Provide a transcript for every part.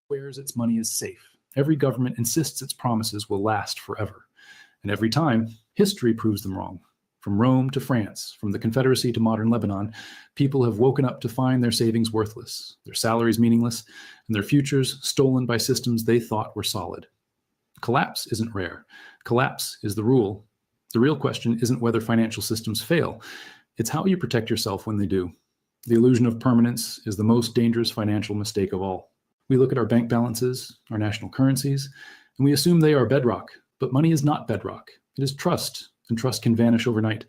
swears its money is safe. Every government insists its promises will last forever. And every time, history proves them wrong. From Rome to France, from the Confederacy to modern Lebanon, people have woken up to find their savings worthless, their salaries meaningless, and their futures stolen by systems they thought were solid. Collapse isn't rare. Collapse is the rule. The real question isn't whether financial systems fail. It's how you protect yourself when they do. The illusion of permanence is the most dangerous financial mistake of all. We look at our bank balances, our national currencies, and we assume they are bedrock. But money is not bedrock. It is trust, and trust can vanish overnight.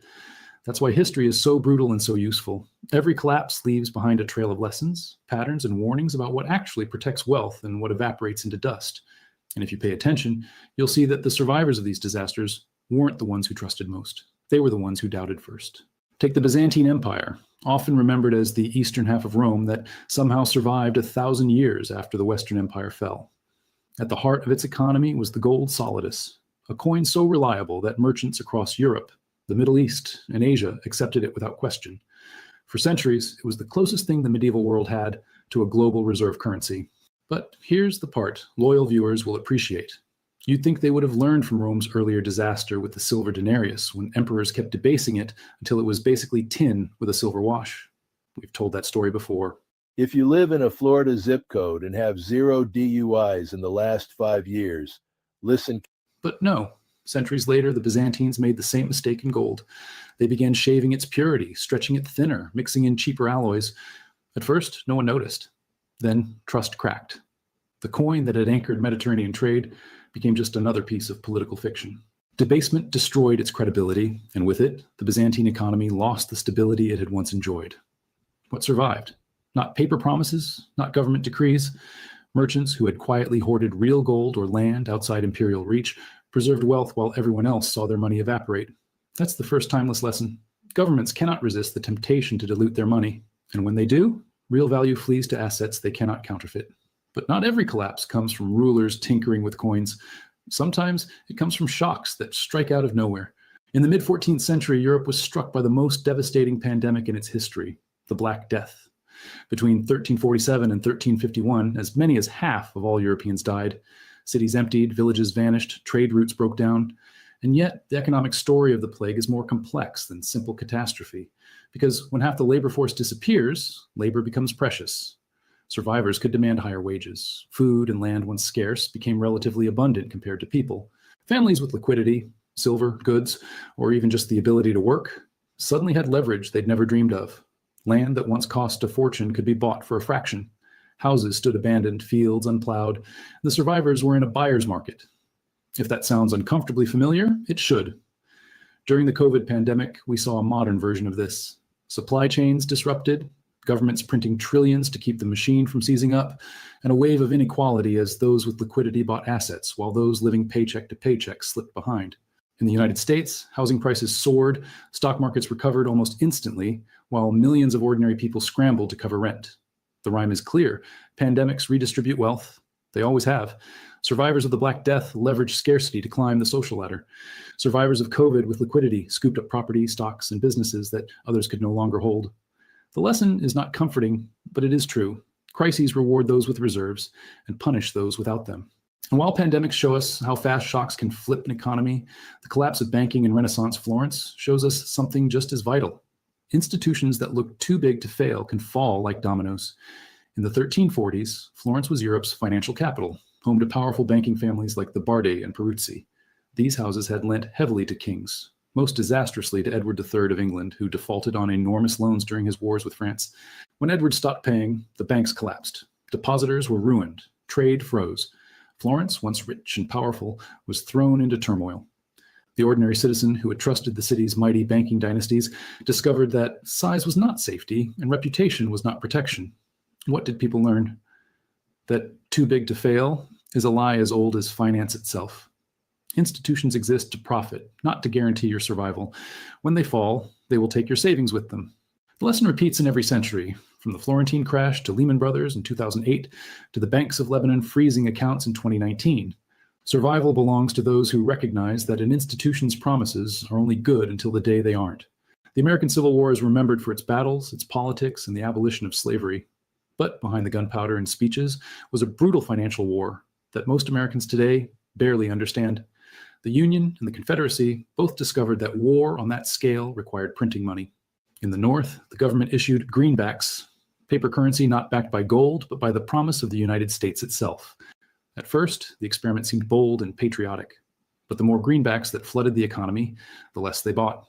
That's why history is so brutal and so useful. Every collapse leaves behind a trail of lessons, patterns, and warnings about what actually protects wealth and what evaporates into dust. And if you pay attention, you'll see that the survivors of these disasters weren't the ones who trusted most. They were the ones who doubted first. Take the Byzantine Empire, often remembered as the eastern half of Rome that somehow survived 1,000 years after the Western Empire fell. At the heart of its economy was the gold solidus, a coin so reliable that merchants across Europe, the Middle East, and Asia accepted it without question. For centuries, it was the closest thing the medieval world had to a global reserve currency. But here's the part loyal viewers will appreciate. You'd think they would have learned from Rome's earlier disaster with the silver denarius, when emperors kept debasing it until it was basically tin with a silver wash. We've told that story before. If you live in a Florida zip code and have 0 DUIs in the last 5 years, listen. But no, centuries later, the Byzantines made the same mistake in gold. They began shaving its purity, stretching it thinner, mixing in cheaper alloys. At first, no one noticed. Then trust cracked. The coin that had anchored Mediterranean trade became just another piece of political fiction. Debasement destroyed its credibility, and with it, the Byzantine economy lost the stability it had once enjoyed. What survived? Not paper promises, not government decrees. Merchants who had quietly hoarded real gold or land outside imperial reach preserved wealth while everyone else saw their money evaporate. That's the first timeless lesson. Governments cannot resist the temptation to dilute their money, and when they do, real value flees to assets they cannot counterfeit. But not every collapse comes from rulers tinkering with coins. Sometimes it comes from shocks that strike out of nowhere. In the mid-14th century, Europe was struck by the most devastating pandemic in its history, the Black Death. Between 1347 and 1351, as many as half of all Europeans died. Cities emptied, villages vanished, trade routes broke down. And yet, the economic story of the plague is more complex than simple catastrophe, because when half the labor force disappears, labor becomes precious. Survivors could demand higher wages. Food and land, once scarce, became relatively abundant compared to people. Families with liquidity, silver, goods, or even just the ability to work, suddenly had leverage they'd never dreamed of. Land that once cost a fortune could be bought for a fraction. Houses stood abandoned, fields unplowed. The survivors were in a buyer's market. If that sounds uncomfortably familiar, it should. During the COVID pandemic, we saw a modern version of this. Supply chains disrupted, governments printing trillions to keep the machine from seizing up, and a wave of inequality as those with liquidity bought assets while those living paycheck to paycheck slipped behind. In the United States, housing prices soared, stock markets recovered almost instantly, while millions of ordinary people scrambled to cover rent. The rhyme is clear. Pandemics redistribute wealth. They always have. Survivors of the Black Death leveraged scarcity to climb the social ladder. Survivors of COVID with liquidity scooped up property, stocks, and businesses that others could no longer hold. The lesson is not comforting, but it is true. Crises reward those with reserves and punish those without them. And while pandemics show us how fast shocks can flip an economy, the collapse of banking in Renaissance Florence shows us something just as vital. Institutions that look too big to fail can fall like dominoes. In the 1340s, Florence was Europe's financial capital, home to powerful banking families like the Bardi and Peruzzi. These houses had lent heavily to kings, most disastrously to Edward III of England, who defaulted on enormous loans during his wars with France. When Edward stopped paying, the banks collapsed. Depositors were ruined. Trade froze. Florence, once rich and powerful, was thrown into turmoil. The ordinary citizen who had trusted the city's mighty banking dynasties discovered that size was not safety and reputation was not protection. What did people learn? That too big to fail is a lie as old as finance itself. Institutions exist to profit, not to guarantee your survival. When they fall, they will take your savings with them. The lesson repeats in every century, from the Florentine crash to Lehman Brothers in 2008 to the banks of Lebanon freezing accounts in 2019. Survival belongs to those who recognize that an institution's promises are only good until the day they aren't. The American Civil War is remembered for its battles, its politics, and the abolition of slavery. But behind the gunpowder and speeches was a brutal financial war that most Americans today barely understand. The Union and the Confederacy both discovered that war on that scale required printing money. In the North, the government issued greenbacks, paper currency not backed by gold, but by the promise of the United States itself. At first, the experiment seemed bold and patriotic, but the more greenbacks that flooded the economy, the less they bought.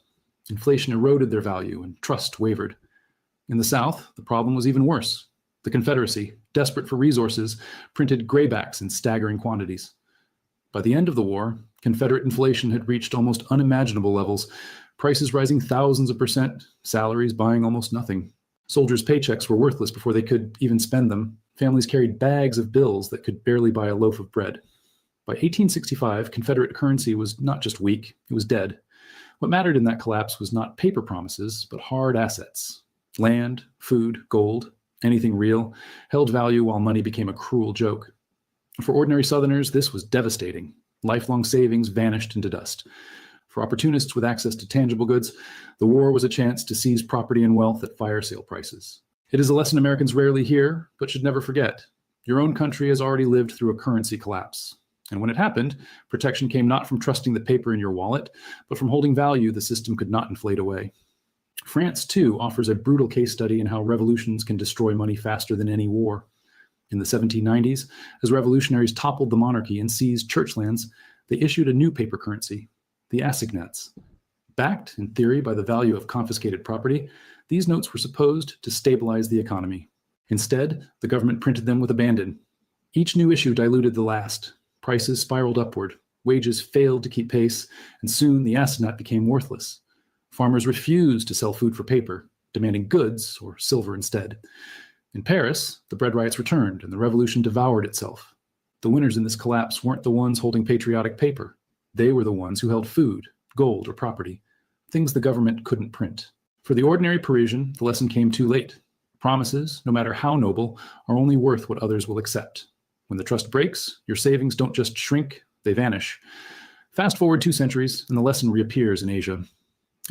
Inflation eroded their value and trust wavered. In the South, the problem was even worse. The Confederacy, desperate for resources, printed graybacks in staggering quantities. By the end of the war, Confederate inflation had reached almost unimaginable levels, prices rising thousands of percent, salaries buying almost nothing. Soldiers' paychecks were worthless before they could even spend them. Families carried bags of bills that could barely buy a loaf of bread. By 1865, Confederate currency was not just weak, it was dead. What mattered in that collapse was not paper promises, but hard assets. Land, food, gold, anything real, held value while money became a cruel joke. For ordinary Southerners, this was devastating. Lifelong savings vanished into dust. For opportunists with access to tangible goods, the war was a chance to seize property and wealth at fire sale prices. It is a lesson Americans rarely hear, but should never forget. Your own country has already lived through a currency collapse. And when it happened, protection came not from trusting the paper in your wallet, but from holding value the system could not inflate away. France, too, offers a brutal case study in how revolutions can destroy money faster than any war. In the 1790s, as revolutionaries toppled the monarchy and seized church lands, they issued a new paper currency, the assignats. Backed, in theory, by the value of confiscated property, these notes were supposed to stabilize the economy. Instead, the government printed them with abandon. Each new issue diluted the last. Prices spiraled upward, wages failed to keep pace, and soon the assignat became worthless. Farmers refused to sell food for paper, demanding goods or silver instead. In Paris, the bread riots returned and the revolution devoured itself. The winners in this collapse weren't the ones holding patriotic paper. They were the ones who held food, gold, or property, things the government couldn't print. For the ordinary Parisian, the lesson came too late. Promises, no matter how noble, are only worth what others will accept. When the trust breaks, your savings don't just shrink, they vanish. Fast forward 2 centuries, and the lesson reappears in Asia.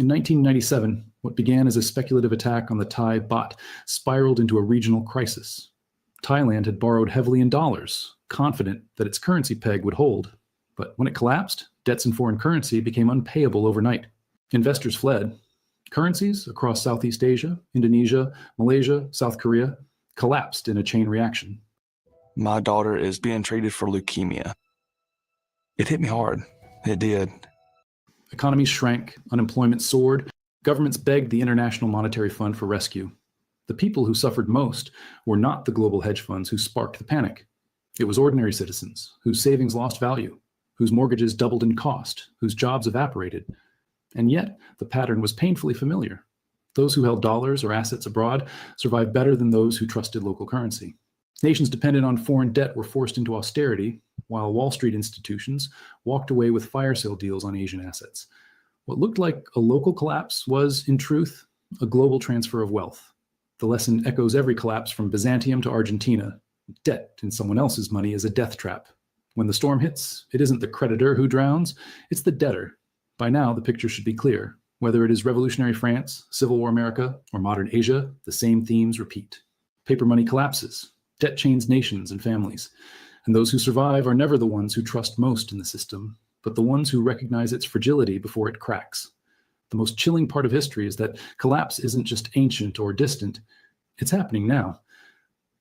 In 1997, what began as a speculative attack on the Thai baht spiraled into a regional crisis. Thailand had borrowed heavily in dollars, confident that its currency peg would hold. But when it collapsed, debts in foreign currency became unpayable overnight. Investors fled. Currencies across Southeast Asia, Indonesia, Malaysia, South Korea collapsed in a chain reaction. My daughter is being treated for leukemia. It hit me hard. It did. Economies shrank, unemployment soared, governments begged the International Monetary Fund for rescue. The people who suffered most were not the global hedge funds who sparked the panic. It was ordinary citizens whose savings lost value, whose mortgages doubled in cost, whose jobs evaporated. And yet, the pattern was painfully familiar. Those who held dollars or assets abroad survived better than those who trusted local currency. Nations dependent on foreign debt were forced into austerity, while Wall Street institutions walked away with fire sale deals on Asian assets. What looked like a local collapse was, in truth, a global transfer of wealth. The lesson echoes every collapse from Byzantium to Argentina. Debt in someone else's money is a death trap. When the storm hits, it isn't the creditor who drowns, it's the debtor. By now, the picture should be clear. Whether it is revolutionary France, Civil War America, or modern Asia, the same themes repeat. Paper money collapses. Debt chains nations and families. And those who survive are never the ones who trust most in the system, but the ones who recognize its fragility before it cracks. The most chilling part of history is that collapse isn't just ancient or distant. It's happening now.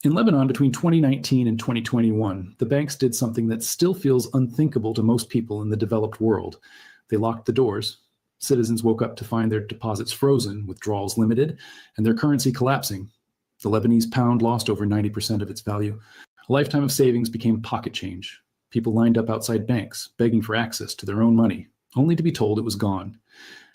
In Lebanon, between 2019 and 2021, the banks did something that still feels unthinkable to most people in the developed world. They locked the doors. Citizens woke up to find their deposits frozen, withdrawals limited, and their currency collapsing. The Lebanese pound lost over 90% of its value. A lifetime of savings became pocket change. People lined up outside banks, begging for access to their own money, only to be told it was gone.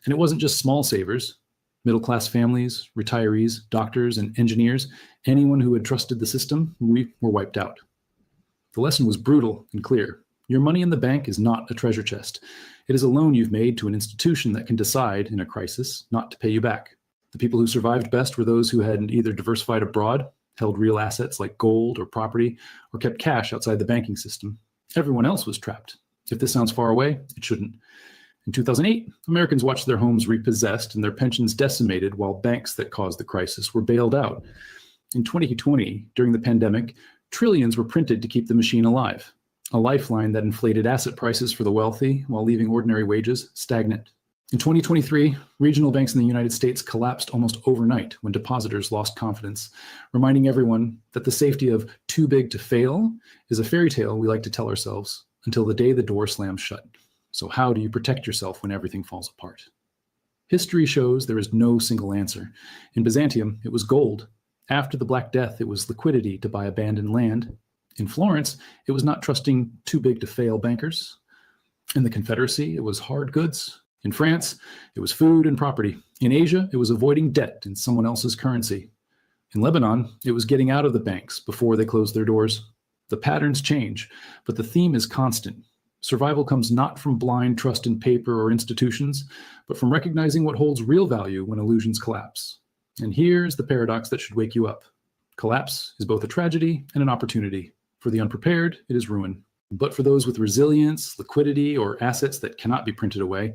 And it wasn't just small savers. Middle-class families, retirees, doctors, and engineers, anyone who had trusted the system, were wiped out. The lesson was brutal and clear. Your money in the bank is not a treasure chest. It is a loan you've made to an institution that can decide, in a crisis, not to pay you back. The people who survived best were those who had either diversified abroad, held real assets like gold or property, or kept cash outside the banking system. Everyone else was trapped. If this sounds far away, it shouldn't. In 2008, Americans watched their homes repossessed and their pensions decimated while banks that caused the crisis were bailed out. In 2020, during the pandemic, trillions were printed to keep the machine alive, a lifeline that inflated asset prices for the wealthy while leaving ordinary wages stagnant. In 2023, regional banks in the United States collapsed almost overnight when depositors lost confidence, reminding everyone that the safety of too big to fail is a fairy tale we like to tell ourselves until the day the door slams shut. So how do you protect yourself when everything falls apart? History shows there is no single answer. In Byzantium, it was gold. After the Black Death, it was liquidity to buy abandoned land. In Florence, it was not trusting too big to fail bankers. In the Confederacy, it was hard goods. In France, it was food and property. In Asia, it was avoiding debt in someone else's currency. In Lebanon, it was getting out of the banks before they closed their doors. The patterns change, but the theme is constant. Survival comes not from blind trust in paper or institutions, but from recognizing what holds real value when illusions collapse. And here's the paradox that should wake you up. Collapse is both a tragedy and an opportunity. For the unprepared, it is ruin. But for those with resilience, liquidity, or assets that cannot be printed away,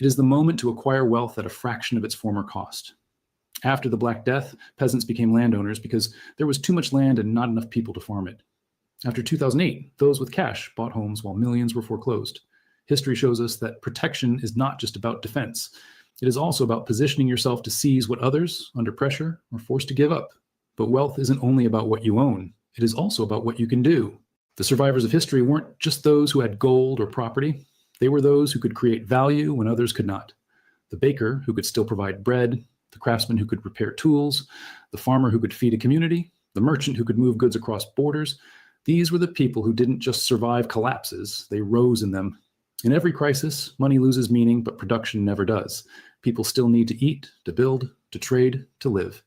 it is the moment to acquire wealth at a fraction of its former cost. After the Black Death, peasants became landowners because there was too much land and not enough people to farm it. After 2008, those with cash bought homes while millions were foreclosed. History shows us that protection is not just about defense. It is also about positioning yourself to seize what others, under pressure, are forced to give up. But wealth isn't only about what you own. It is also about what you can do. The survivors of history weren't just those who had gold or property. They were those who could create value when others could not. The baker who could still provide bread, the craftsman who could repair tools, the farmer who could feed a community, the merchant who could move goods across borders. These were the people who didn't just survive collapses, they rose in them. In every crisis, money loses meaning, but production never does. People still need to eat, to build, to trade, to live.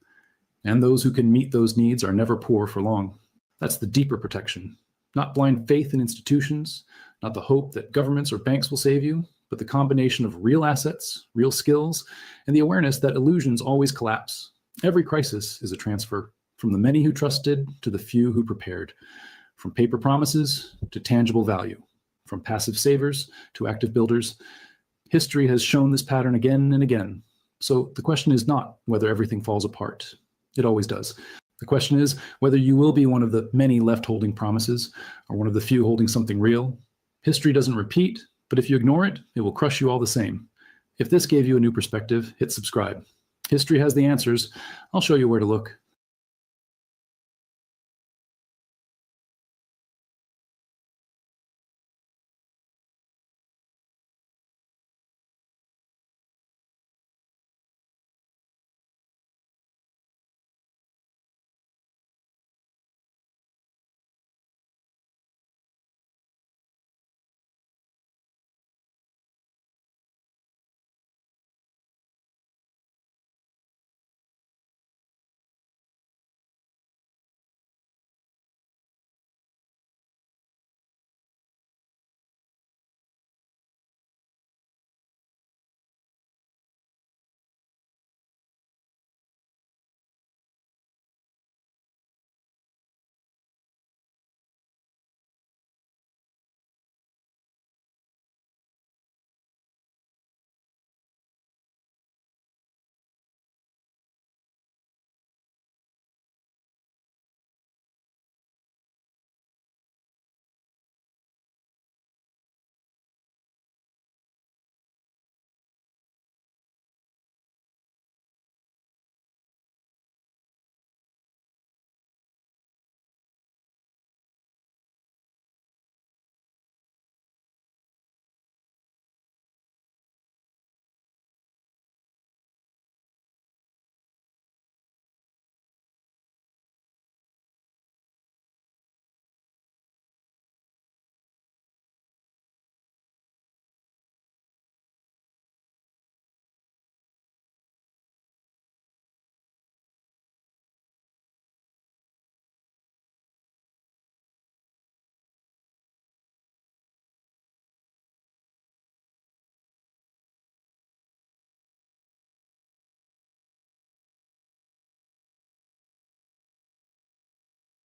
And those who can meet those needs are never poor for long. That's the deeper protection. Not blind faith in institutions, not the hope that governments or banks will save you, but the combination of real assets, real skills, and the awareness that illusions always collapse. Every crisis is a transfer, from the many who trusted to the few who prepared, from paper promises to tangible value, from passive savers to active builders. History has shown this pattern again and again. So the question is not whether everything falls apart. It always does. The question is whether you will be one of the many left holding promises or one of the few holding something real. History doesn't repeat, but if you ignore it, it will crush you all the same. If this gave you a new perspective, hit subscribe. History has the answers. I'll show you where to look.